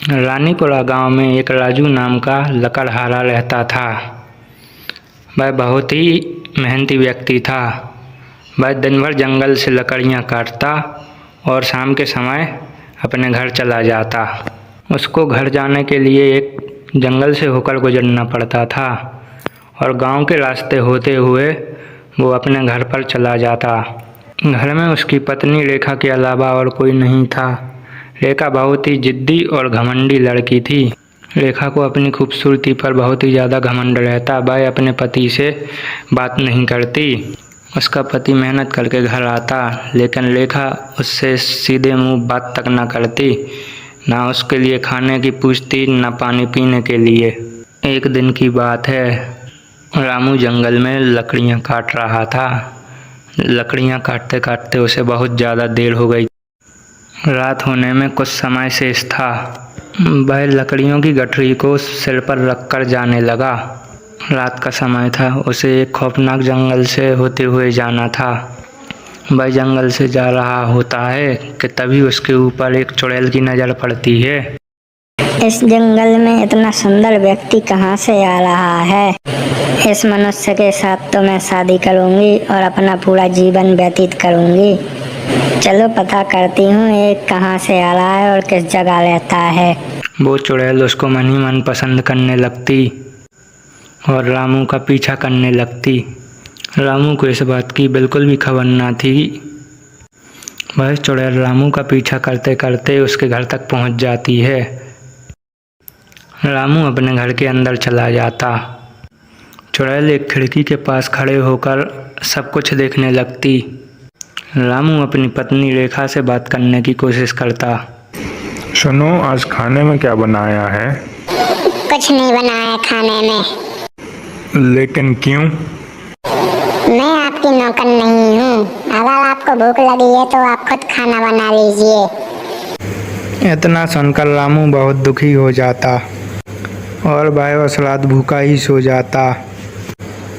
रानीपुरा गांव में एक राजू नाम का लकड़हारा रहता था। वह बहुत ही मेहनती व्यक्ति था। वह दिन भर जंगल से लकड़ियां काटता और शाम के समय अपने घर चला जाता। उसको घर जाने के लिए एक जंगल से होकर गुजरना पड़ता था और गांव के रास्ते होते हुए वो अपने घर पर चला जाता। घर में उसकी पत्नी रेखा के अलावा और कोई नहीं था। रेखा बहुत ही जिद्दी और घमंडी लड़की थी। रेखा को अपनी खूबसूरती पर बहुत ही ज़्यादा घमंड रहता। वह अपने पति से बात नहीं करती। उसका पति मेहनत करके घर आता, लेकिन रेखा उससे सीधे मुंह बात तक न करती। ना उसके लिए खाने की पूछती, न पानी पीने के लिए। एक दिन की बात है, रामू जंगल में लकड़ियाँ काट रहा था। लकड़ियाँ काटते काटते उसे बहुत ज़्यादा देर हो गई। रात होने में कुछ समय शेष था। वह लकड़ियों की गठरी को सिर पर रखकर जाने लगा। रात का समय था। उसे एक खौफनाक जंगल से होते हुए जाना था। वह जंगल से जा रहा होता है कि तभी उसके ऊपर एक चुड़ैल की नज़र पड़ती है। इस जंगल में इतना सुंदर व्यक्ति कहाँ से आ रहा है? इस मनुष्य के साथ तो मैं शादी करूँगी और अपना पूरा जीवन व्यतीत करूँगी। चलो पता करती हूँ ये कहाँ से आ रहा है और किस जगह रहता है। वो चुड़ैल उसको मन ही मन पसंद करने लगती और रामू का पीछा करने लगती। रामू को इस बात की बिल्कुल भी खबर न थी। वह चुड़ैल रामू का पीछा करते करते उसके घर तक पहुंच जाती है। रामू अपने घर के अंदर चला जाता। चुड़ैल एक खिड़की के पास खड़े होकर सब कुछ देखने लगती। रामू अपनी पत्नी रेखा से बात करने की कोशिश करता। सुनो, आज खाने में क्या बनाया है? कुछ नहीं बनाया खाने में। लेकिन क्यों? मैं आपकी नौकर नहीं हूँ। अगर आपको भूख लगी है तो आप खुद खाना बना लीजिए। इतना सुनकर रामू बहुत दुखी हो जाता और वह उस रात भूखा ही सो जाता।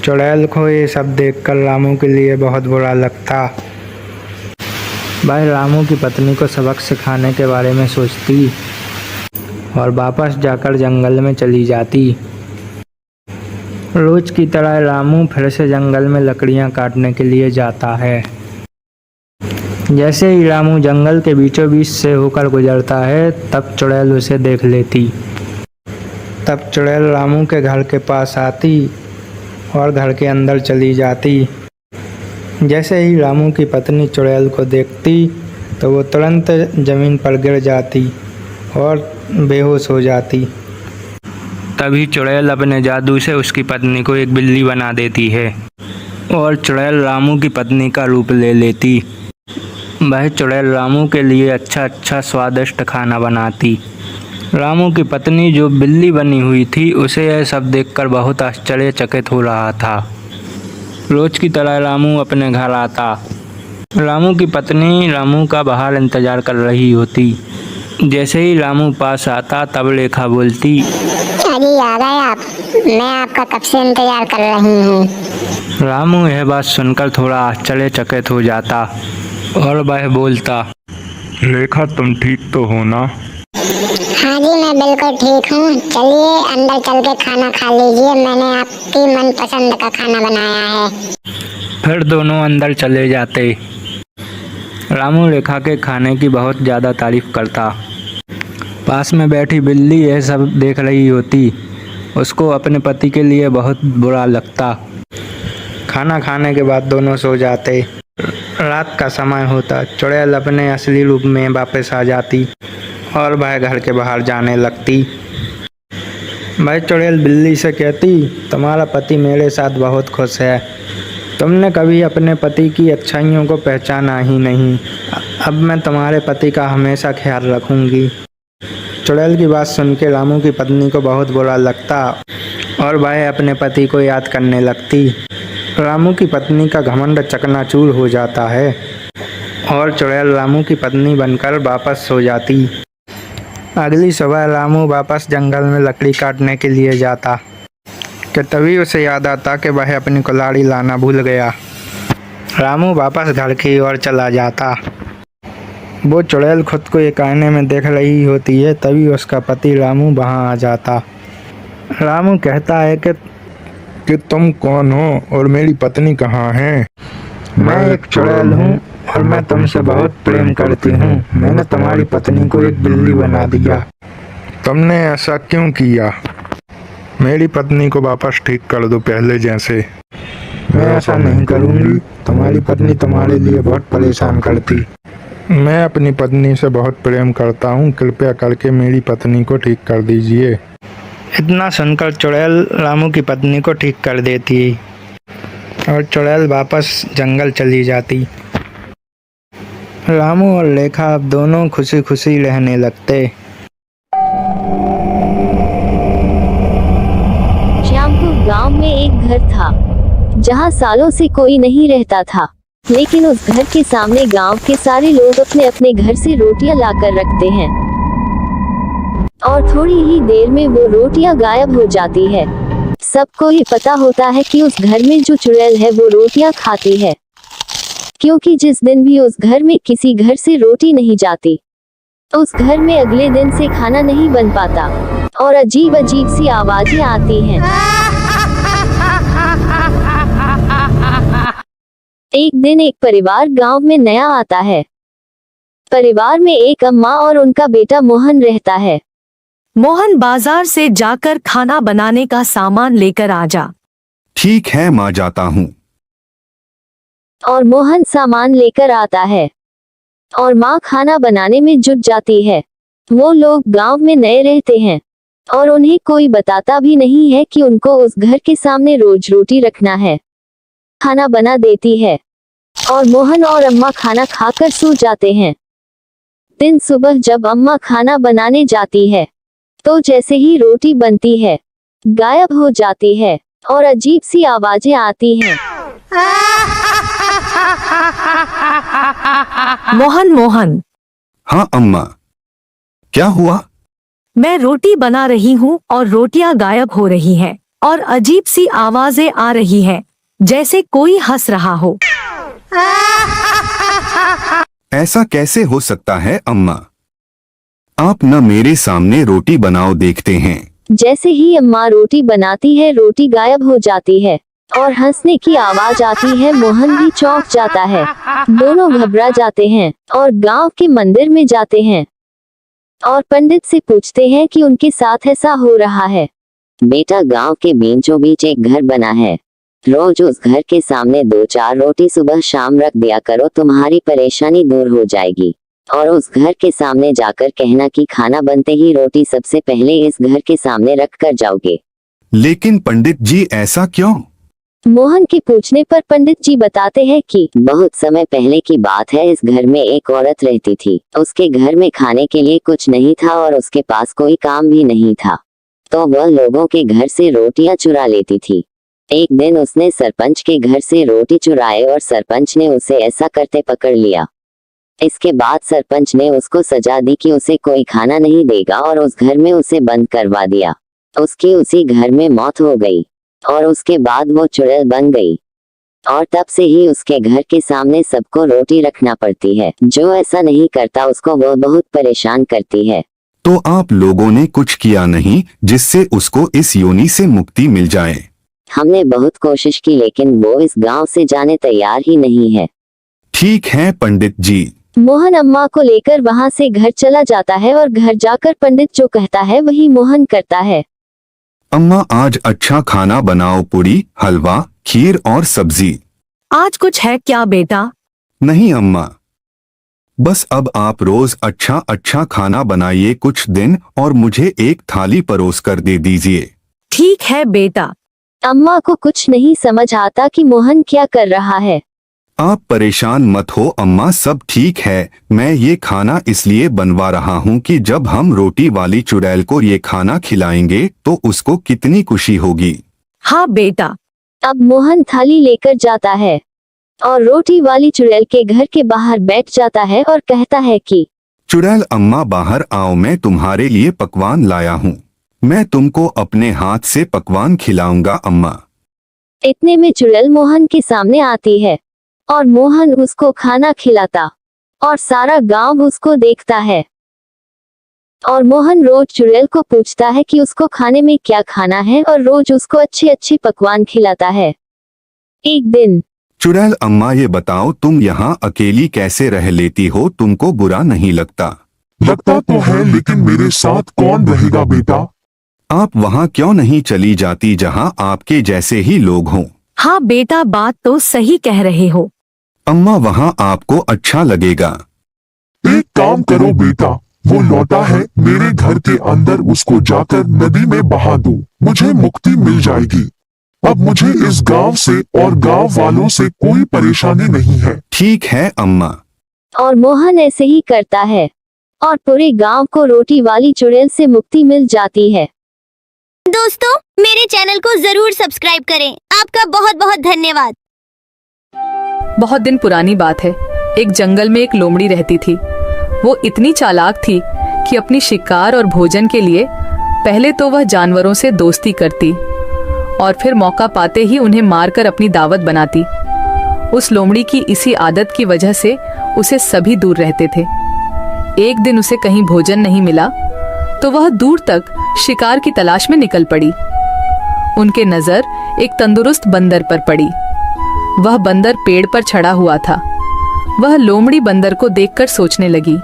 चुड़ैल को ये सब देखकर रामू के लिए बहुत बुरा लगता। वह रामू की पत्नी को सबक सिखाने के बारे में सोचती और वापस जाकर जंगल में चली जाती। रोज की तरह रामू फिर से जंगल में लकड़ियां काटने के लिए जाता है। जैसे ही रामू जंगल के बीचों बीच से होकर गुजरता है, तब चुड़ैल उसे देख लेती। तब चुड़ैल रामू के घर के पास आती और घर के अंदर चली जाती। जैसे ही रामू की पत्नी चुड़ैल को देखती तो वो तुरंत जमीन पर गिर जाती और बेहोश हो जाती। तभी चुड़ैल अपने जादू से उसकी पत्नी को एक बिल्ली बना देती है और चुड़ैल रामू की पत्नी का रूप ले लेती। वह चुड़ैल रामू के लिए अच्छा स्वादिष्ट खाना बनाती। रामू की पत्नी जो बिल्ली बनी हुई थी, उसे यह सब देखकर बहुत आश्चर्यचकित हो रहा था। रोज की तरह रामू अपने घर आता। रामू की पत्नी रामू का बाहर इंतजार कर रही होती। जैसे ही रामू पास आता, तब रेखा बोलती, अरे आ गए आप? मैं आपका कब से इंतजार कर रही हूँ। रामू यह बात सुनकर थोड़ा आश्चर्यचकित हो जाता और वह बोलता, रेखा, तुम ठीक तो हो ना? हाँ जी, मैं बिल्कुल ठीक हूँ। चलिए अंदर चल के खाना खा लीजिए। मैंने आपकी मनपसंद का खाना बनाया है। फिर दोनों अंदर चले जाते। रामू रेखा के खाने की बहुत ज़्यादा तारीफ करता। पास में बैठी बिल्ली यह सब देख रही होती। उसको अपने पति के लिए बहुत बुरा लगता। खाना खाने के बाद दोनों सो जाते। रात का समय होता। चुड़ैल अपने असली रूप में वापस आ जाती और वह घर के बाहर जाने लगती। वह चुड़ैल बिल्ली से कहती, तुम्हारा पति मेरे साथ बहुत खुश है। तुमने कभी अपने पति की अच्छाइयों को पहचाना ही नहीं। अब मैं तुम्हारे पति का हमेशा ख्याल रखूंगी। चुड़ैल की बात सुन के रामू की पत्नी को बहुत बुरा लगता और वह अपने पति को याद करने लगती। रामू की पत्नी का घमंड चकनाचूर हो जाता है और चुड़ैल रामू की पत्नी बनकर वापस सो जाती। अगली सुबह रामू वापस जंगल में लकड़ी काटने के लिए जाता कि तभी उसे याद आता कि वह अपनी कुल्हाड़ी लाना भूल गया। रामू वापस घर की ओर चला जाता। वो चुड़ैल खुद को एक आईने में देख रही होती है, तभी उसका पति रामू वहाँ आ जाता। रामू कहता है कि तुम कौन हो और मेरी पत्नी कहाँ है? मैं एक चुड़ैल हूँ और मैं तुमसे बहुत प्रेम करती हूँ। मैंने तुम्हारी पत्नी को एक बिल्ली बना दिया। तुमने ऐसा क्यों किया? मेरी पत्नी को वापस ठीक कर दो पहले जैसे। मैं ऐसा नहीं करूँगी, तुम्हारी पत्नी तुम्हारे लिए बहुत परेशान करती। मैं अपनी पत्नी से बहुत प्रेम करता हूँ, कृपया करके मेरी पत्नी को ठीक कर दीजिए। इतना सुनकर चुड़ैल रामू की पत्नी को ठीक कर देती और चुड़ैल वापस जंगल चली जाती। रामू और लेखा अब दोनों खुशी खुशी रहने लगते। श्यामपुर गांव में एक घर था जहां सालों से कोई नहीं रहता था, लेकिन उस घर के सामने गांव के सारे लोग अपने अपने घर से रोटियां लाकर रखते हैं और थोड़ी ही देर में वो रोटियां गायब हो जाती है। सबको ही पता होता है कि उस घर में जो चुड़ैल है वो रोटियां खाती है, क्योंकि जिस दिन भी उस घर में किसी घर से रोटी नहीं जाती, उस घर में अगले दिन से खाना नहीं बन पाता और अजीब अजीब सी आवाजें आती हैं। एक दिन एक परिवार गांव में नया आता है। परिवार में एक अम्मा और उनका बेटा मोहन रहता है। मोहन बाजार से जाकर खाना बनाने का सामान लेकर आ जा। ठीक है माँ, जाता हूँ। और मोहन सामान लेकर आता है और माँ खाना बनाने में जुट जाती है। वो लोग गांव में नए रहते हैं और उन्हें कोई बताता भी नहीं है कि उनको उस घर के सामने रोज रोटी रखना है। खाना बना देती है और मोहन और अम्मा खाना खाकर सो जाते हैं। दिन सुबह जब अम्मा खाना बनाने जाती है तो जैसे ही रोटी बनती है गायब हो जाती है और अजीब सी आवाजें आती हैं। मोहन, हाँ अम्मा, क्या हुआ? मैं रोटी बना रही हूँ और रोटियां गायब हो रही हैं और अजीब सी आवाजें आ रही हैं, जैसे कोई हंस रहा हो। ऐसा कैसे हो सकता है अम्मा? आप न मेरे सामने रोटी बनाओ, देखते हैं। जैसे ही अम्मा रोटी बनाती है रोटी गायब हो जाती है और हंसने की आवाज आती है। मोहन भी चौंक जाता है। दोनों घबरा जाते हैं और गांव के मंदिर में जाते हैं और पंडित से पूछते हैं कि उनके साथ ऐसा हो रहा है। बेटा, गांव के बीचों बीच एक घर बना है, रोज उस घर के सामने 2-4 रोटी सुबह शाम रख दिया करो, तुम्हारी परेशानी दूर हो जाएगी। और उस घर के सामने जाकर कहना कि खाना बनते ही रोटी सबसे पहले इस घर के सामने रख कर जाओगे। लेकिन पंडित जी, ऐसा क्यों? मोहन के पूछने पर पंडित जी बताते हैं कि बहुत समय पहले की बात है। इस घर में एक औरत रहती थी। उसके घर में खाने के लिए कुछ नहीं था और उसके पास कोई काम भी नहीं था, तो वह लोगों के घर से रोटियां चुरा लेती थी। एक दिन उसने सरपंच के घर से रोटी चुराए और सरपंच ने उसे ऐसा करते पकड़ लिया। इसके बाद सरपंच ने उसको सजा दी कि उसे कोई खाना नहीं देगा और उस घर में उसे बंद करवा दिया। उसकी उसी घर में मौत हो गई और उसके बाद वो चुड़ैल बन गई और तब से ही उसके घर के सामने सबको रोटी रखना पड़ती है। जो ऐसा नहीं करता उसको वह बहुत परेशान करती है। तो आप लोगों ने कुछ किया नहीं जिससे उसको इस योनि से मुक्ति मिल जाए? हमने बहुत कोशिश की, लेकिन वो इस गांव से जाने तैयार ही नहीं है। ठीक है पंडित जी। मोहन अम्मा को लेकर वहां से घर चला जाता है और घर जाकर पंडित जो कहता है वही मोहन करता है। अम्मा, आज अच्छा खाना बनाओ, पूरी, हलवा, खीर और सब्जी। आज कुछ है क्या बेटा? नहीं अम्मा, बस अब आप रोज अच्छा अच्छा खाना बनाइए कुछ दिन और मुझे एक थाली परोस कर दे दीजिए। ठीक है बेटा। अम्मा को कुछ नहीं समझ आता कि मोहन क्या कर रहा है। आप परेशान मत हो अम्मा, सब ठीक है। मैं ये खाना इसलिए बनवा रहा हूँ कि जब हम रोटी वाली चुड़ैल को ये खाना खिलाएंगे तो उसको कितनी खुशी होगी। हाँ बेटा। अब मोहन थाली लेकर जाता है और रोटी वाली चुड़ैल के घर के बाहर बैठ जाता है और कहता है कि चुड़ैल अम्मा बाहर आओ, मैं तुम्हारे लिए पकवान लाया हूँ। मैं तुमको अपने हाथ से पकवान खिलाऊंगा अम्मा। इतने में चुड़ैल मोहन के सामने आती है और मोहन उसको खाना खिलाता और सारा गांव उसको देखता है। और मोहन रोज चुड़ैल को पूछता है कि उसको खाने में क्या खाना है और रोज उसको अच्छे अच्छे पकवान खिलाता है। एक दिन चुड़ैल अम्मा ये बताओ तुम यहाँ अकेली कैसे रह लेती हो, तुमको बुरा नहीं लगता? लगता तो है, लेकिन मेरे साथ कौन रहेगा बेटा? आप वहाँ क्यों नहीं चली जाती जहाँ आपके जैसे ही लोग हों? हाँ बेटा, बात तो सही कह रहे हो। अम्मा वहाँ आपको अच्छा लगेगा। एक काम करो बेटा, वो लौटा है, मेरे घर के अंदर उसको जाकर नदी में बहा दो, मुझे मुक्ति मिल जाएगी। अब मुझे इस गांव से और गांव वालों से कोई परेशानी नहीं है। ठीक है अम्मा। और मोहन ऐसे ही करता है और पूरे गांव को रोटी वाली चुड़ैल से मुक्ति मिल जाती है। दोस्तों, मेरे चैनल को जरूर सब्सक्राइब करें। आपका बहुत बहुत धन्यवाद। बहुत दिन पुरानी बात है। एक जंगल में एक लोमड़ी रहती थी। वो इतनी चालाक थी कि अपनी शिकार और भोजन के लिए पहले तो वह जानवरों से दोस्ती करती और फिर मौका पाते ही उन्हें मारकर अपनी दावत बनाती। उस लोमड़ी की इसी आदत की वजह से उसे सभी दूर रहते थे। एक दिन उसे कहीं भोजन नहीं मिला तो वह दूर तक शिकार की तलाश में निकल पड़ी। उनके नजर एक तंदुरुस्त बंदर पर पड़ी। वह बंदर पेड़ पर चढ़ा हुआ था। वह लोमड़ी बंदर को देखकर सोचने लगी,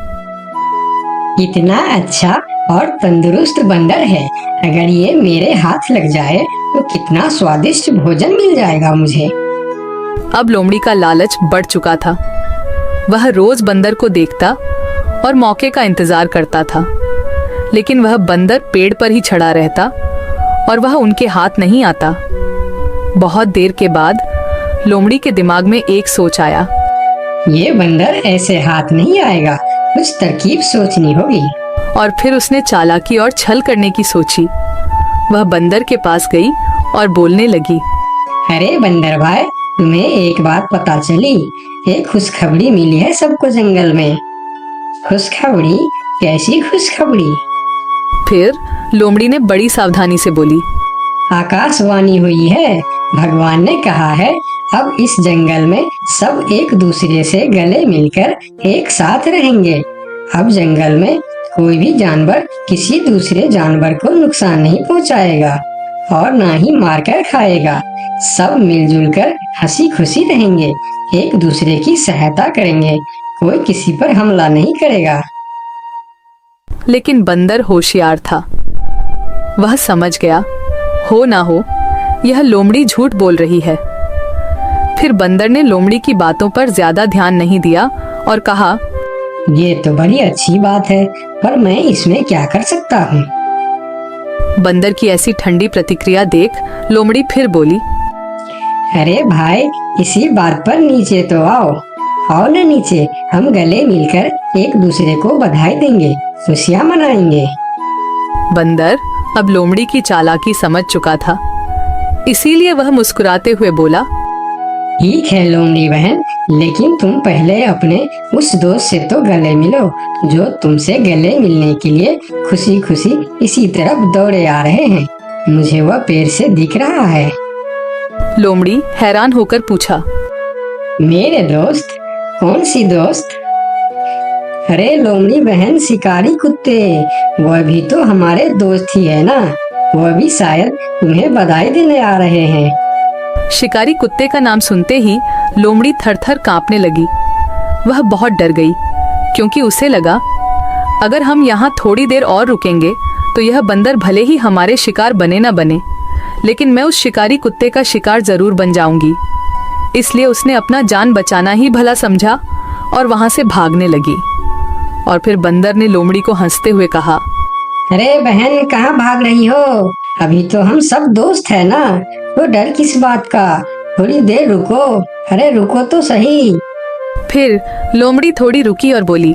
इतना अच्छा और तंदुरुस्त बंदर है, अगर ये मेरे हाथ लग जाए तो कितना स्वादिष्ट भोजन मिल जाएगा मुझे। अब लोमड़ी का लालच बढ़ चुका था। वह रोज बंदर को देखता और मौके का इंतजार करता था, लेकिन वह बंदर पेड़ पर ही चढ़ा रहता और वह उनके हाथ नहीं आता। बहुत देर के बाद लोमड़ी के दिमाग में एक सोच आया। ये बंदर ऐसे हाथ नहीं आएगा, कुछ तरकीब सोचनी होगी। और फिर उसने चालाकी और छल करने की सोची। वह बंदर के पास गई और बोलने लगी, अरे बंदर भाई, तुम्हें एक बात पता चली? एक खुशखबरी मिली है सबको जंगल में। खुशखबरी? कैसी खुशखबरी? फिर लोमड़ी ने बड़ी सावधानी से बोली, आकाशवाणी हुई है। भगवान ने कहा है अब इस जंगल में सब एक दूसरे से गले मिलकर एक साथ रहेंगे। अब जंगल में कोई भी जानवर किसी दूसरे जानवर को नुकसान नहीं पहुंचाएगा और ना ही मारकर खाएगा। सब मिलजुल कर हंसी खुशी रहेंगे, एक दूसरे की सहायता करेंगे, कोई किसी पर हमला नहीं करेगा। लेकिन बंदर होशियार था। वह समझ गया, हो ना हो यह लोमड़ी झूठ बोल रही है। फिर बंदर ने लोमड़ी की बातों पर ज्यादा ध्यान नहीं दिया और कहा, ये तो बड़ी अच्छी बात है, पर मैं इसमें क्या कर सकता हूँ? बंदर की ऐसी ठंडी प्रतिक्रिया देख लोमड़ी फिर बोली, अरे भाई, इसी बात पर नीचे तो आओ। आओ ना नीचे, हम गले मिलकर एक दूसरे को बधाई देंगे, खुशियाँ मनाएंगे। बंदर अब लोमड़ी की चालाकी समझ चुका था, इसीलिए वह मुस्कुराते हुए बोला, ठीक है लोमड़ी बहन, लेकिन तुम पहले अपने उस दोस्त से तो गले मिलो जो तुमसे गले मिलने के लिए खुशी खुशी इसी तरफ दौड़े आ रहे हैं। मुझे वह पेड़ से दिख रहा है। लोमड़ी हैरान होकर पूछा, मेरे दोस्त? कौन सी दोस्त? अरे लोमड़ी बहन, शिकारी कुत्ते, वह भी तो हमारे दोस्त ही है ना। वह भी शायद तुम्हें बधाई देने आ रहे हैं। शिकारी कुत्ते का नाम सुनते ही लोमड़ी थर-थर कांपने लगी। वह बहुत डर गई, क्योंकि उसे लगा अगर हम यहाँ थोड़ी देर और रुकेंगे तो यह बंदर भले ही हमारे शिकार बने न बने, लेकिन मैं उस शिकारी कुत्ते का शिकार जरूर बन जाऊंगी। इसलिए उसने अपना जान बचाना ही भला समझा और वहां से भागने लगी। और फिर बंदर ने लोमड़ी को हंसते हुए कहा, अरे बहन, कहाँ भाग रही हो? अभी तो हम सब दोस्त है ना, तो डर किस बात का? थोड़ी देर रुको। अरे रुको तो सही। फिर लोमड़ी थोड़ी रुकी और बोली,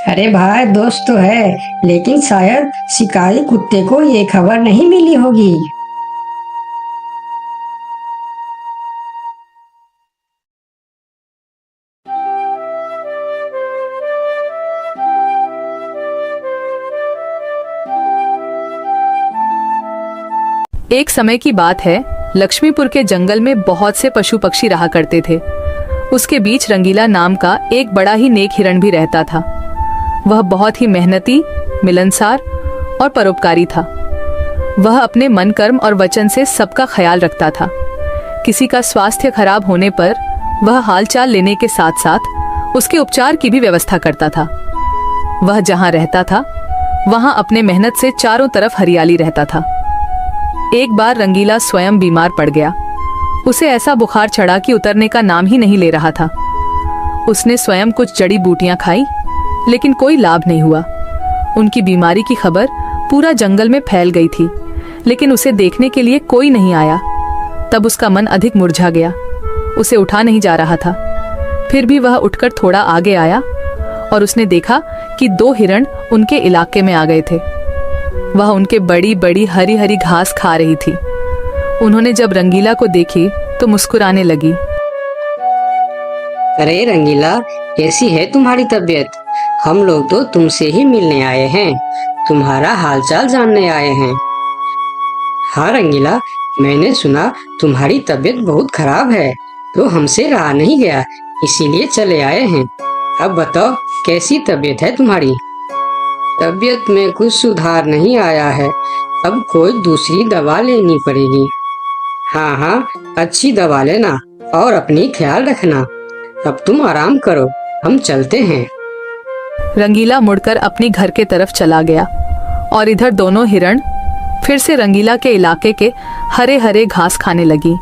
अरे भाई, दोस्त तो है, लेकिन शायद शिकारी कुत्ते को ये खबर नहीं मिली होगी। एक समय की बात है, लक्ष्मीपुर के जंगल में बहुत से पशु पक्षी रहा करते थे। उसके बीच रंगीला नाम का एक बड़ा ही नेक हिरण भी रहता था। वह बहुत ही मेहनती, मिलनसार और परोपकारी था। वह अपने मन, कर्म और वचन से सबका ख्याल रखता था। किसी का स्वास्थ्य खराब होने पर वह हालचाल लेने के साथ साथ उसके उपचार की भी व्यवस्था करता था। वह जहाँ रहता था वहाँ अपने मेहनत से चारों तरफ हरियाली रहता था। एक बार रंगीला स्वयं बीमार पड़ गया। उसे ऐसा बुखार चढ़ा कि उतरने का नाम ही नहीं ले रहा था। उसने स्वयं कुछ जड़ी बूटियां खाई, लेकिन कोई लाभ नहीं हुआ। उनकी बीमारी की खबर पूरा जंगल में फैल गई थी, लेकिन उसे देखने के लिए कोई नहीं आया। तब उसका मन अधिक मुरझा गया। उसे उठा नहीं जा रहा था। फिर भी वह उठकर थोड़ा आगे आया और उसने देखा कि 2 हिरण उनके इलाके में आ गए थे। वह उनके बड़ी बड़ी हरी हरी घास खा रही थी। उन्होंने जब रंगीला को देखी तो मुस्कुराने लगी। अरे रंगीला, कैसी है तुम्हारी तबीयत? हम लोग तो तुमसे ही मिलने आए हैं, तुम्हारा हालचाल जानने आए हैं। हाँ रंगीला, मैंने सुना तुम्हारी तबीयत बहुत खराब है, तो हमसे रहा नहीं गया, इसीलिए चले आए हैं। अब बताओ, कैसी तबीयत है तुम्हारी? तबीयत में कुछ सुधार नहीं आया है, अब कोई दूसरी दवा लेनी पड़ेगी। हाँ हाँ, अच्छी दवा लेना और अपनी ख्याल रखना। अब तुम आराम करो, हम चलते हैं। रंगीला मुड़कर अपनी घर के तरफ चला गया और इधर दोनों हिरण फिर से रंगीला के इलाके के हरे हरे घास खाने लगी।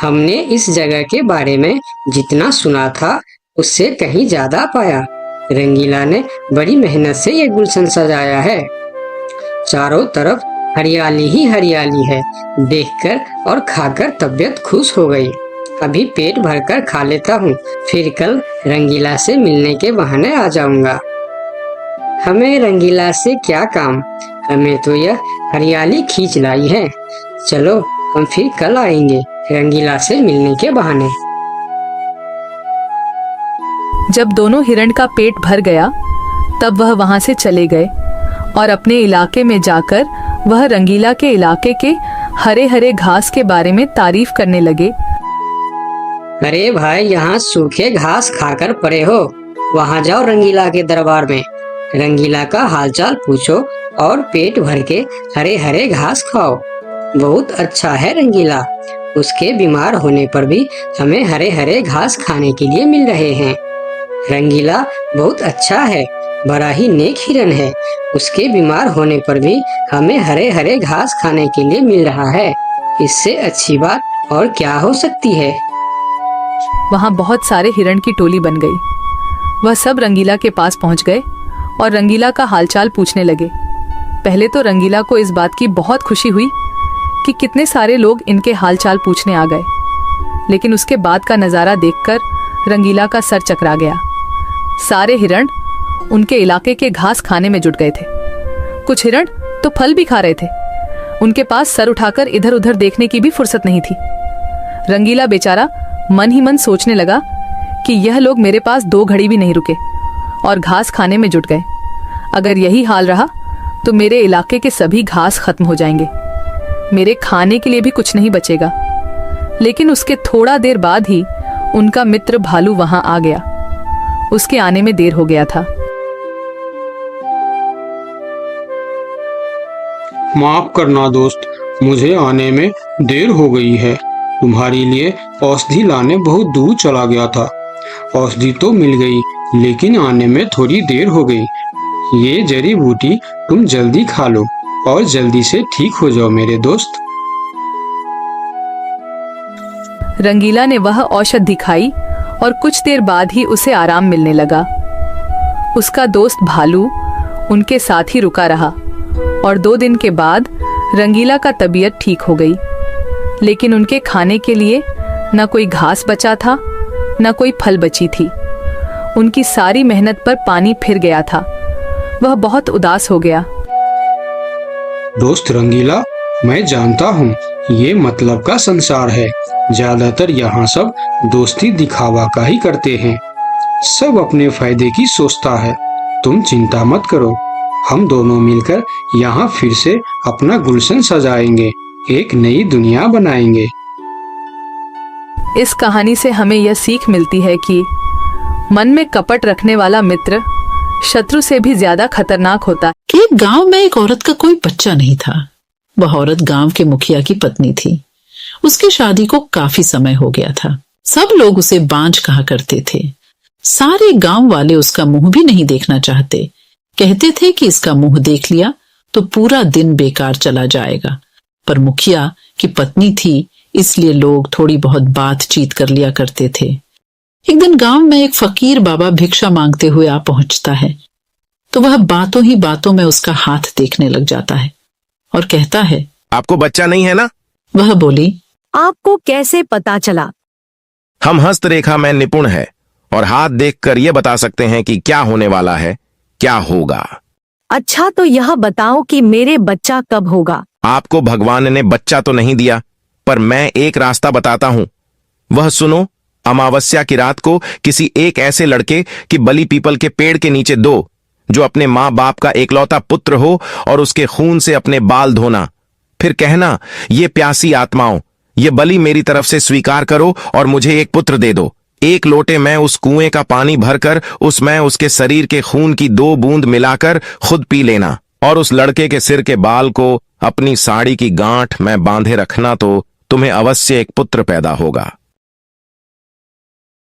हमने इस जगह के बारे में जितना सुना था उससे कहीं ज्यादा पाया। रंगीला ने बड़ी मेहनत से ये गुलशन सजाया है। चारों तरफ हरियाली ही हरियाली है। देखकर और खाकर तबीयत खुश हो गई। अभी पेट भरकर खा लेता हूँ, फिर कल रंगीला से मिलने के बहाने आ जाऊंगा। हमें रंगीला से क्या काम, हमें तो यह हरियाली खींच लाई है। चलो हम फिर कल आएंगे रंगीला से मिलने के बहाने। जब दोनों हिरण का पेट भर गया तब वह वहां से चले गए और अपने इलाके में जाकर वह रंगीला के इलाके के हरे हरे घास के बारे में तारीफ करने लगे। अरे भाई, यहाँ सूखे घास खाकर पड़े हो, वहाँ जाओ रंगीला के दरबार में, रंगीला का हालचाल पूछो और पेट भर के हरे हरे घास खाओ। बहुत अच्छा है रंगीला, उसके बीमार होने पर भी हमें हरे हरे घास खाने के लिए मिल रहे हैं। रंगीला बहुत अच्छा है, बड़ा ही नेक हिरन है, उसके बीमार होने पर भी हमें हरे हरे घास खाने के लिए मिल रहा है। इससे अच्छी बात और क्या हो सकती है। वहाँ बहुत सारे हिरण की टोली बन गई। वह सब रंगीला के पास पहुँच गए और रंगीला का हालचाल पूछने लगे। पहले तो रंगीला को इस बात की बहुत खुशी हुई कि कितने सारे लोग इनके हालचाल पूछने आ गए, लेकिन उसके बाद का नज़ारा देखकर रंगीला का सर चकरा गया। सारे हिरण उनके इलाके के घास खाने में जुट गए थे। कुछ हिरण तो फल भी खा रहे थे। उनके पास सर उठाकर इधर उधर देखने की भी फुर्सत नहीं थी। रंगीला बेचारा मन ही मन सोचने लगा कि यह लोग मेरे पास 2 घड़ी भी नहीं रुके और घास खाने में जुट गए। अगर यही हाल रहा तो मेरे इलाके के सभी घास खत्म हो जाएंगे, मेरे खाने के लिए भी कुछ नहीं बचेगा। लेकिन उसके थोड़ा देर बाद ही उनका मित्र भालू वहां आ गया। उसके आने में देर हो गया था। माफ करना दोस्त, मुझे आने में देर हो गई है। तुम्हारे लिए औषधि लाने बहुत दूर चला गया था। औषधि तो मिल गई, लेकिन आने में थोड़ी देर हो गई। ये जड़ी बूटी तुम जल्दी खा लो और जल्दी से ठीक हो जाओ मेरे दोस्त। रंगीला ने वह औषधि खाई और कुछ देर बाद ही उसे आराम मिलने लगा। उसका दोस्त भालू उनके साथ ही रुका रहा और 2 दिन के बाद रंगीला का तबीयत ठीक हो गई। लेकिन उनके खाने के लिए न कोई घास बचा था, न कोई फल बची थी। उनकी सारी मेहनत पर पानी फिर गया था। वह बहुत उदास हो गया। दोस्त रंगीला, मैं जानता हूँ ये मतलब का संसार है। ज्यादातर यहाँ सब दोस्ती दिखावा का ही करते हैं। सब अपने फायदे की सोचता है। तुम चिंता मत करो, हम दोनों मिलकर यहाँ फिर से अपना गुलशन सजाएंगे, एक नई दुनिया बनाएंगे। इस कहानी से हमें यह सीख मिलती है कि मन में कपट रखने वाला मित्र शत्रु से भी ज्यादा खतरनाक होता है। कि एक गांव में एक औरत का कोई बच्चा नहीं था। वह औरत गांव के मुखिया की पत्नी थी। उसकी शादी को काफी समय हो गया था। सब लोग उसे बांझ कहा करते थे। सारे गांव वाले उसका मुंह भी नहीं देखना चाहते। कहते थे कि इसका मुंह देख लिया तो पूरा दिन बेकार चला जाएगा। पर मुखिया की पत्नी थी, इसलिए लोग थोड़ी बहुत बातचीत कर लिया करते थे। एक दिन गांव में एक फकीर बाबा भिक्षा मांगते हुए आ पहुंचता है तो वह बातों ही बातों में उसका हाथ देखने लग जाता है और कहता है, आपको बच्चा नहीं है ना? वह बोली, आपको कैसे पता चला? हम हस्तरेखा में निपुण है और हाथ देखकर यह बता सकते हैं कि क्या होने वाला है, क्या होगा। अच्छा, तो यह बताओ कि मेरे बच्चा कब होगा? आपको भगवान ने बच्चा तो नहीं दिया, पर मैं एक रास्ता बताता हूं। वह सुनो, अमावस्या की रात को किसी एक ऐसे लड़के की बलि पीपल के पेड़ के नीचे दो जो अपने माँ बाप का एकलौता पुत्र हो और उसके खून से अपने बाल धोना। फिर कहना, ये प्यासी आत्माओं, ये बलि मेरी तरफ से स्वीकार करो और मुझे एक पुत्र दे दो। एक लोटे में उस कुएं का पानी भरकर उसमें उसके शरीर के खून की 2 बूंद मिलाकर खुद पी लेना और उस लड़के के सिर के बाल को अपनी साड़ी की गांठ में बांधे रखना, तो तुम्हें अवश्य एक पुत्र पैदा होगा।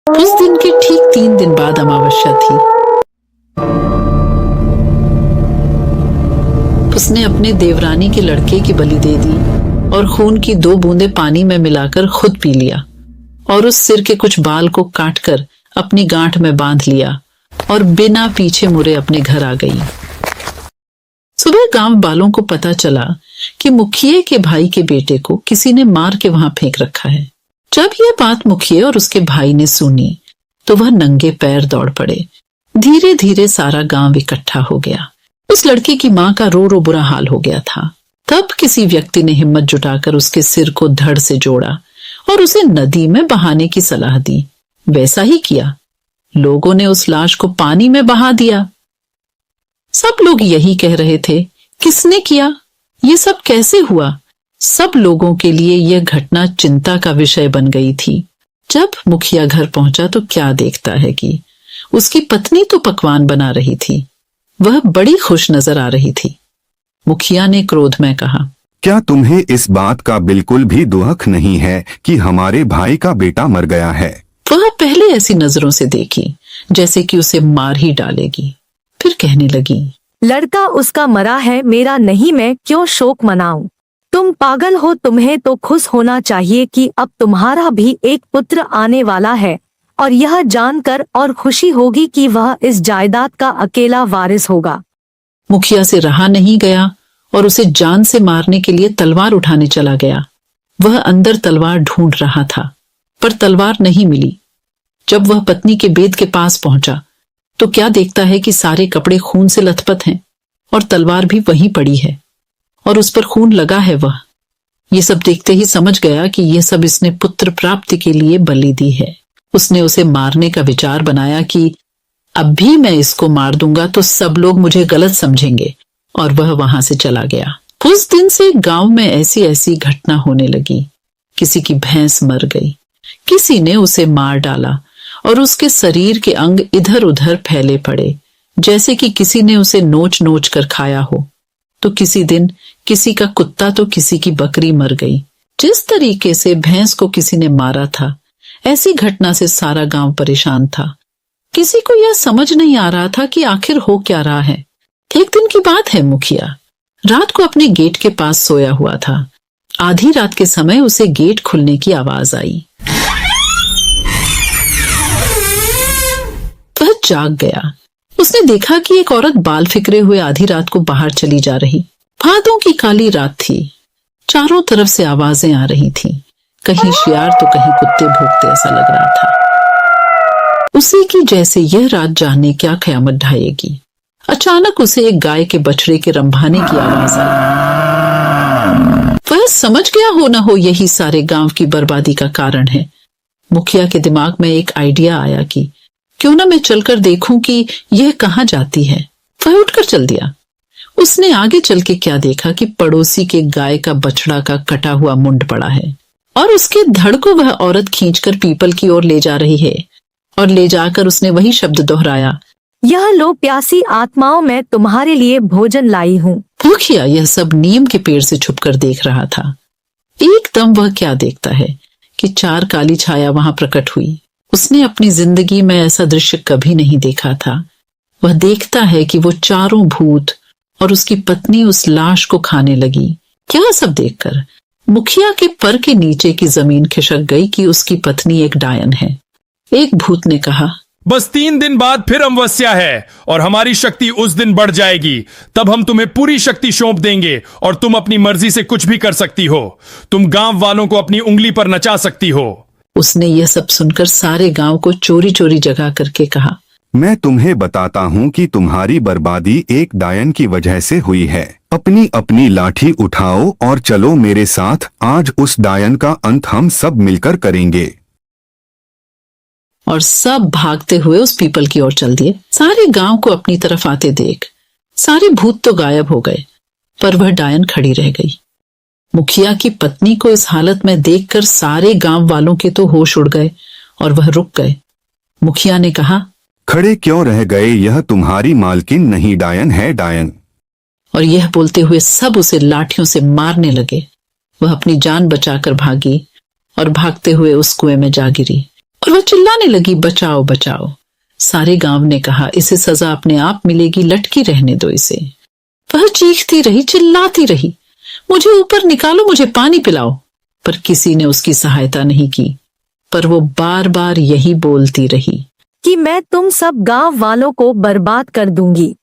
उस दिन के ठीक 3 दिन बाद अमावस्या थी। उसने अपने देवरानी के लड़के की बलि दे दी और खून की 2 बूंदें पानी में मिलाकर खुद पी लिया और उस सिर के कुछ बाल को काटकर अपनी गांठ में बांध लिया और बिना पीछे मुड़े अपने घर आ गई। सुबह गांव वालों को पता चला कि मुखिए के भाई के बेटे को किसी ने मार के वहां फेंक रखा है। जब यह बात मुखिए और उसके भाई ने सुनी तो वह नंगे पैर दौड़ पड़े। धीरे धीरे सारा गांव इकट्ठा हो गया। उस लड़के की मां का रो रो बुरा हाल हो गया था। तब किसी व्यक्ति ने हिम्मत जुटाकर उसके सिर को धड़ से जोड़ा और उसे नदी में बहाने की सलाह दी। वैसा ही किया। लोगों ने उस लाश को पानी में बहा दिया। सब लोग यही कह रहे थे, किसने किया? ये सब कैसे हुआ? सब लोगों के लिए यह घटना चिंता का विषय बन गई थी। जब मुखिया घर पहुंचा तो क्या देखता है कि उसकी पत्नी तो पकवान बना रही थी। वह बड़ी खुश नजर आ रही थी। मुखिया ने क्रोध में कहा, क्या तुम्हें इस बात का बिल्कुल भी दुख नहीं है कि हमारे भाई का बेटा मर गया है? वह पहले ऐसी नजरों से देखी जैसे कि उसे मार ही डालेगी। फिर कहने लगी, लड़का उसका मरा है, मेरा नहीं, मैं क्यों शोक मनाऊं? तुम पागल हो। तुम्हें तो खुश होना चाहिए कि अब तुम्हारा भी एक पुत्र आने वाला है और यह जानकर और खुशी होगी कि वह इस जायदाद का अकेला वारिस होगा। मुखिया से रहा नहीं गया और उसे जान से मारने के लिए तलवार उठाने चला गया। वह अंदर तलवार ढूंढ रहा था पर तलवार नहीं मिली। जब वह पत्नी के बेद के पास पहुंचा तो क्या देखता है कि सारे कपड़े खून से लथपथ हैं और तलवार भी वहीं पड़ी है और उस पर खून लगा है। वह ये सब देखते ही समझ गया कि ये सब इसने पुत्र प्राप्ति के लिए बलि दी है। उसने उसे मारने का विचार बनाया कि अब भी मैं इसको मार दूंगा तो सब लोग मुझे गलत समझेंगे, और वह वहां से चला गया। उस दिन से गांव में ऐसी ऐसी घटना होने लगी। किसी की भैंस मर गई, किसी ने उसे मार डाला और उसके शरीर के अंग इधर उधर फैले पड़े जैसे कि किसी ने उसे नोच नोच कर खाया हो। तो किसी दिन किसी का कुत्ता तो किसी की बकरी मर गई। जिस तरीके से भैंस को किसी ने मारा था, ऐसी घटना से सारा गांव परेशान था। किसी को यह समझ नहीं आ रहा था कि आखिर हो क्या रहा है। एक दिन की बात है, मुखिया रात को अपने गेट के पास सोया हुआ था। आधी रात के समय उसे गेट खुलने की आवाज आई। वह जाग गया। उसने देखा कि एक औरत बाल फिकरे हुए आधी रात को बाहर चली जा रही। भादों की काली रात थी। चारों तरफ से आवाजें आ रही थीं। कहीं शियार तो कहीं कुत्ते भौंकते ऐसा लग रहा था। उसी की जैसे यह रात जाने क्या कयामत ढाएगी। अचानक उसे एक गाय के बछड़े के रंभाने की आवाज आई। वह समझ गया हो न हो यही सारे गांव की बर्बादी का कारण है। मुखिया के दिमाग में एक आइडिया आया कि क्यों ना मैं चलकर देखूं कि यह कहां जाती है। वह उठकर चल दिया। उसने आगे चल के क्या देखा कि पड़ोसी के गाय का बछड़ा का कटा हुआ मुंड पड़ा है। और उसके धड़ को वह औरत खींचकर पीपल की ओर ले जा रही है। और ले जाकर उसने वही शब्द दोहराया, यह लो प्यासी आत्माओं, मैं तुम्हारे लिए भोजन लाई हूँ। मुखिया यह सब नीम के पेड़ से छुपकर देख रहा था। एकदम वह क्या देखता है कि 4 काली छाया वहां प्रकट हुई। उसने अपनी जिंदगी में ऐसा दृश्य कभी नहीं देखा था। वह देखता है कि वो चारों भूत और उसकी पत्नी उस लाश को खाने लगी। क्या सब देखकर मुखिया के पर के नीचे की जमीन खिसक गई कि उसकी पत्नी एक डायन है। एक भूत ने कहा, बस 3 दिन बाद फिर अमावस्या है और हमारी शक्ति उस दिन बढ़ जाएगी। तब हम तुम्हें पूरी शक्ति सौंप देंगे और तुम अपनी मर्जी से कुछ भी कर सकती हो। तुम गांव वालों को अपनी उंगली पर नचा सकती हो। उसने यह सब सुनकर सारे गांव को चोरी चोरी जगा करके कहा, मैं तुम्हें बताता हूँ कि तुम्हारी बर्बादी एक डायन की वजह से हुई है। अपनी अपनी लाठी उठाओ और चलो मेरे साथ। आज उस डायन का अंत हम सब मिलकर करेंगे। और सब भागते हुए उस पीपल की ओर चल दिए। सारे गांव को अपनी तरफ आते देख सारे भूत तो गायब हो गए, पर वह डायन खड़ी रह गई। मुखिया की पत्नी को इस हालत में देखकर सारे गांव वालों के तो होश उड़ गए और वह रुक गए। मुखिया ने कहा, खड़े क्यों रह गए? यह तुम्हारी मालकिन नहीं, डायन है, डायन। और यह बोलते हुए सब उसे लाठियों से मारने लगे। वह अपनी जान बचाकर भागी और भागते हुए उस कुएं में जा गिरी और वह चिल्लाने लगी, बचाओ बचाओ। सारे गांव ने कहा, इसे सजा अपने आप मिलेगी, लटकी रहने दो इसे। वह चीखती रही, चिल्लाती रही, मुझे ऊपर निकालो, मुझे पानी पिलाओ। पर किसी ने उसकी सहायता नहीं की। पर वो बार बार यही बोलती रही कि मैं तुम सब गांव वालों को बर्बाद कर दूंगी।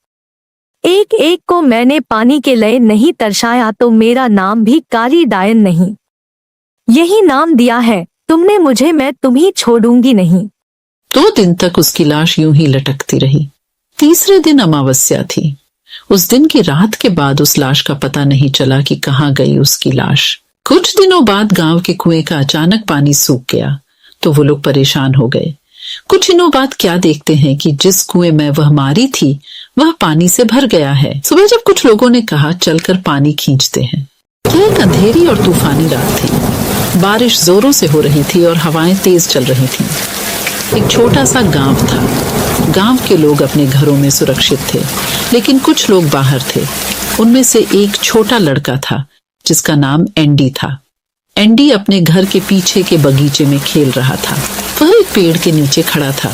एक एक को मैंने पानी के लिए नहीं तरसाया तो मेरा नाम भी काली डायन नहीं, यही नाम दिया है तुमने मुझे, मैं तुम्हें छोड़ूंगी नहीं। 2 दिन तक उसकी लाश यूं ही लटकती रही। तीसरे दिन अमावस्या थी। उस दिन की रात के बाद उस लाश का पता नहीं चला कि कहाँ गई उसकी लाश। कुछ दिनों बाद गांव के कुएं का अचानक पानी सूख गया तो वो लोग परेशान हो गए। कुछ दिनों बाद क्या देखते हैं कि जिस कुएं में वह मारी थी वह पानी से भर गया है। सुबह जब कुछ लोगों ने कहा चलकर पानी खींचते हैं, यह एक अंधेरी और तूफानी रात थी। बारिश जोरों से हो रही थी और हवाएं तेज चल रही थीं। एक छोटा सा गांव था। गांव के लोग अपने घरों में सुरक्षित थे, लेकिन कुछ लोग बाहर थे। उनमें से एक छोटा लड़का था जिसका नाम एंडी था। एंडी अपने घर के पीछे के बगीचे में खेल रहा था। वह एक पेड़ के नीचे खड़ा था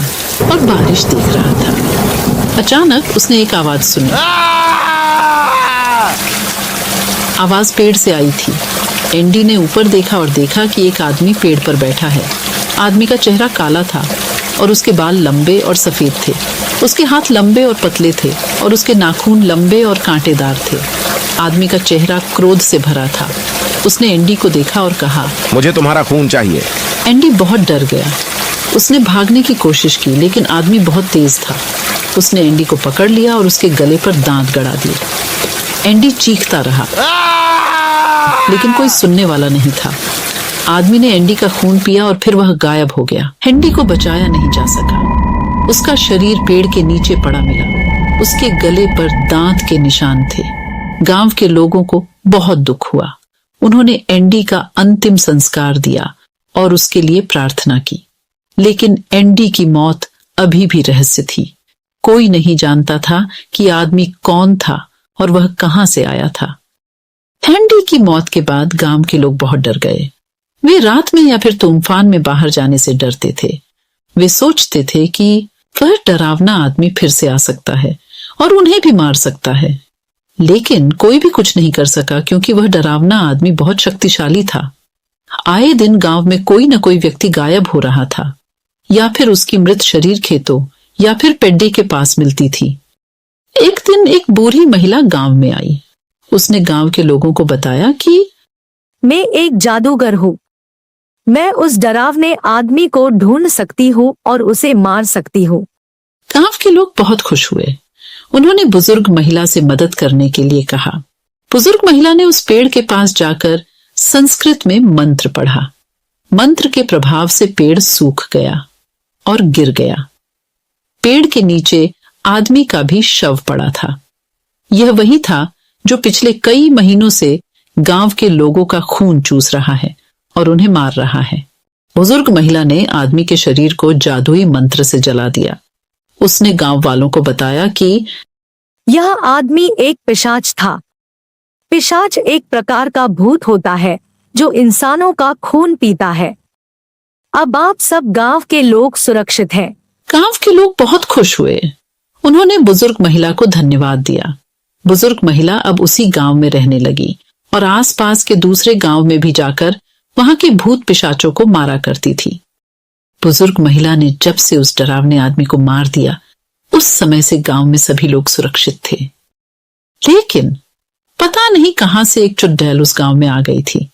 और बारिश देख रहा था। अचानक उसने एक आवाज सुनी। आवाज पेड़ से आई थी। एंडी ने ऊपर देखा और देखा कि एक आदमी पेड़ पर बैठा है। आदमी का चेहरा काला था और उसके बाल लंबे और सफेद थे। उसके हाथ लंबे और पतले थे और उसके नाखून लंबे और कांटेदार थे। आदमी का चेहरा क्रोध से भरा था। उसने एंडी को देखा और कहा, मुझे तुम्हारा खून चाहिए। एंडी बहुत डर गया। उसने भागने की कोशिश की, लेकिन आदमी बहुत तेज था। उसने एंडी को पकड़ लिया और उसके गले पर दांत गड़ा दिए। एंडी चीखता रहा, लेकिन कोई सुनने वाला नहीं था। आदमी ने एंडी का खून पिया और फिर वह गायब हो गया। एंडी को बचाया नहीं जा सका। उसका शरीर पेड़ के नीचे पड़ा मिला। उसके गले पर दांत के निशान थे। गांव के लोगों को बहुत दुख हुआ। उन्होंने एंडी का अंतिम संस्कार दिया और उसके लिए प्रार्थना की। लेकिन एंडी की मौत अभी भी रहस्य थी। कोई नहीं जानता था कि आदमी कौन था और वह कहां से आया था। एंडी की मौत के बाद गांव के लोग बहुत डर गए। वे रात में या फिर तूफान में बाहर जाने से डरते थे। वे सोचते थे कि वह डरावना आदमी फिर से आ सकता है और उन्हें भी मार सकता है। लेकिन कोई भी कुछ नहीं कर सका, क्योंकि वह डरावना आदमी बहुत शक्तिशाली था। आए दिन गांव में कोई न कोई व्यक्ति गायब हो रहा था, या फिर उसकी मृत शरीर खेतों या फिर पेड्डे के पास मिलती थी। एक दिन एक बूढ़ी महिला गांव में आई। उसने गांव के लोगों को बताया कि मैं एक जादूगर हूँ। मैं उस डरावने आदमी को ढूंढ सकती हूँ और उसे मार सकती हूँ। गांव के लोग बहुत खुश हुए। उन्होंने बुजुर्ग महिला से मदद करने के लिए कहा। बुजुर्ग महिला ने उस पेड़ के पास जाकर संस्कृत में मंत्र पढ़ा। मंत्र के प्रभाव से पेड़ सूख गया और गिर गया। पेड़ के नीचे आदमी का भी शव पड़ा था। यह वही था जो पिछले कई महीनों से गांव के लोगों का खून चूस रहा है और उन्हें मार रहा है। बुजुर्ग महिला ने आदमी के शरीर को जादुई मंत्र से जला दिया। उसने गांव वालों को बताया कि यह आदमी एक पिशाच था। पिशाच एक प्रकार का भूत होता है जो इंसानों का खून पीता है। अब आप सब गांव के लोग सुरक्षित हैं। गांव के लोग बहुत खुश हुए। उन्होंने बुजुर्ग महिला को धन्यवाद दिया। बुजुर्ग महिला अब उसी गांव में रहने लगी और आसपास के दूसरे गांव में भी जाकर वहां के भूत पिशाचों को मारा करती थी। बुजुर्ग महिला ने जब से उस डरावने आदमी को मार दिया, उस समय से गांव में सभी लोग सुरक्षित थे। लेकिन पता नहीं कहां से एक चुड़ैल उस गांव में आ गई थी।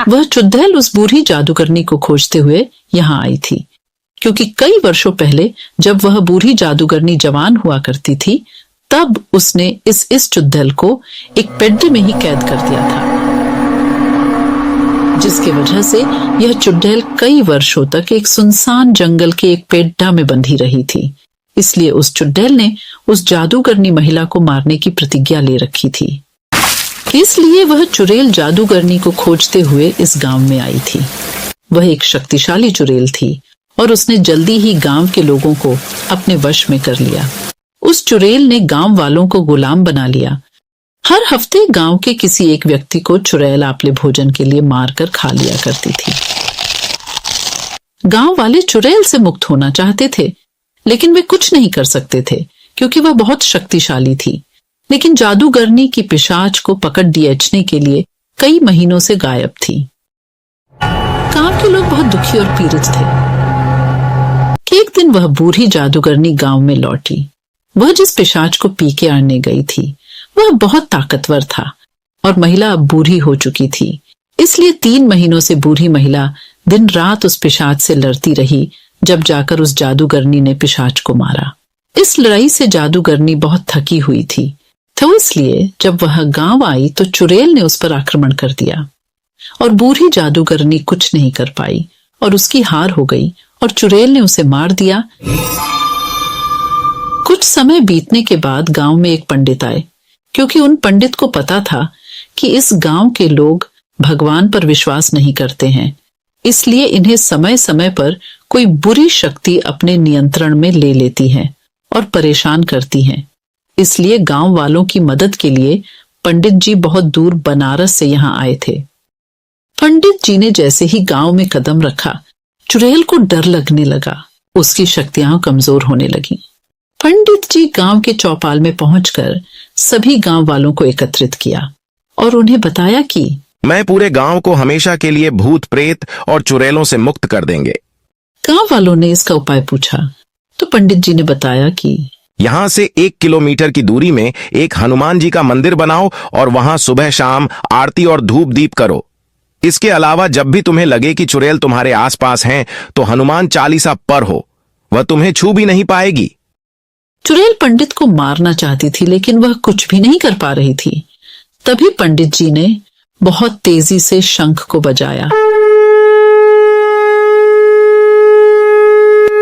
वह चुड़ैल उस बूढ़ी जादूगरनी को खोजते हुए यहाँ आई थी, क्योंकि कई वर्षों पहले जब वह बूढ़ी जादूगरनी जवान हुआ करती थी, तब उसने इस चुड़ैल को एक पेड्डे में ही कैद कर दिया था, जिसकी वजह से यह चुड़ैल कई वर्षों तक एक सुनसान जंगल के एक पेड्डा में बंधी रही थी। इसलिए उस चुड़ैल ने उस जादूगरनी महिला को मारने की प्रतिज्ञा ले रखी थी। इसलिए वह चुड़ैल जादूगरनी को खोजते हुए इस गांव में आई थी। वह एक शक्तिशाली चुड़ैल थी और उसने जल्दी ही गांव के लोगों को अपने वश में कर लिया। उस चुड़ैल ने गांव वालों को गुलाम बना लिया। हर हफ्ते गांव के किसी एक व्यक्ति को चुड़ैल आपले भोजन के लिए मारकर खा लिया करती थी। गांव वाले चुड़ैल से मुक्त होना चाहते थे, लेकिन वे कुछ नहीं कर सकते थे क्योंकि वह बहुत शक्तिशाली थी। लेकिन जादूगरनी की पिशाच को पकड़ दियचने के लिए कई महीनों से गायब थी। गांव के लोग बहुत दुखी और पीड़ित थे कि एक दिन वह बूढ़ी जादूगरनी गांव में लौटी। वह जिस पिशाच को पी के आने गई थी वह बहुत ताकतवर था और महिला अब बूढ़ी हो चुकी थी। इसलिए 3 महीनों से बूढ़ी महिला दिन रात उस पिशाच से लड़ती रही, जब जाकर उस जादूगरनी ने पिशाच को मारा। इस लड़ाई से जादूगरनी बहुत थकी हुई थी, तो इसलिए जब वह गांव आई तो चुड़ैल ने उस पर आक्रमण कर दिया और बूढ़ी जादूगरनी कुछ नहीं कर पाई और उसकी हार हो गई और चुड़ैल ने उसे मार दिया। कुछ समय बीतने के बाद गांव में एक पंडित आए, क्योंकि उन पंडित को पता था कि इस गांव के लोग भगवान पर विश्वास नहीं करते हैं, इसलिए इन्हें समय समय पर कोई बुरी शक्ति अपने नियंत्रण में ले लेती है और परेशान करती है। इसलिए गांव वालों की मदद के लिए पंडित जी बहुत दूर बनारस से यहाँ आए थे। पंडित जी ने जैसे ही गांव में कदम रखा, चुड़ैल को डर लगने लगा। उसकी शक्तियां कमजोर होने लगी। पंडित जी गांव के चौपाल में पहुंचकर सभी गांव वालों को एकत्रित किया और उन्हें बताया कि मैं पूरे गांव को हमेशा के लिए भूत प्रेत और चुड़ैलों से मुक्त कर देंगे। गांव वालों ने इसका उपाय पूछा तो पंडित जी ने बताया कि यहाँ से 1 किलोमीटर की दूरी में एक हनुमान जी का मंदिर बनाओ और वहां सुबह शाम आरती और धूप दीप करो। इसके अलावा जब भी तुम्हें लगे कि चुड़ैल तुम्हारे आसपास हैं, तो हनुमान चालीसा पर हो, वह तुम्हें छू भी नहीं पाएगी। चुड़ैल पंडित को मारना चाहती थी, लेकिन वह कुछ भी नहीं कर पा रही थी। तभी पंडित जी ने बहुत तेजी से शंख को बजाया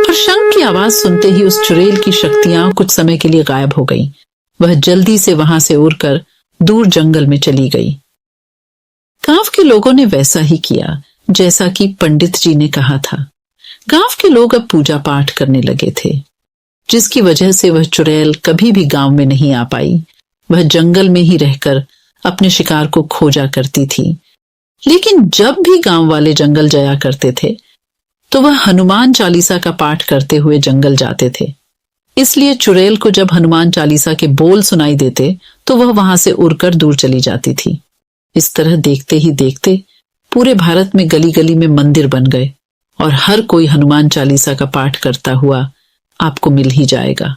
और शंख की आवाज सुनते ही उस चुड़ैल की शक्तियां कुछ समय के लिए गायब हो गईं। वह जल्दी से वहां से उड़कर दूर जंगल में चली गई। गांव के लोगों ने वैसा ही किया जैसा कि पंडित जी ने कहा था। गांव के लोग अब पूजा पाठ करने लगे थे, जिसकी वजह से वह चुड़ैल कभी भी गांव में नहीं आ पाई। वह जंगल में ही रहकर अपने शिकार को खोजा करती थी। लेकिन जब भी गांव वाले जंगल जाया करते थे तो वह हनुमान चालीसा का पाठ करते हुए जंगल जाते थे। इसलिए चुड़ैल को जब हनुमान चालीसा के बोल सुनाई देते तो वह वहां से उड़कर दूर चली जाती थी। इस तरह देखते ही देखते पूरे भारत में गली गली में मंदिर बन गए और हर कोई हनुमान चालीसा का पाठ करता हुआ आपको मिल ही जाएगा।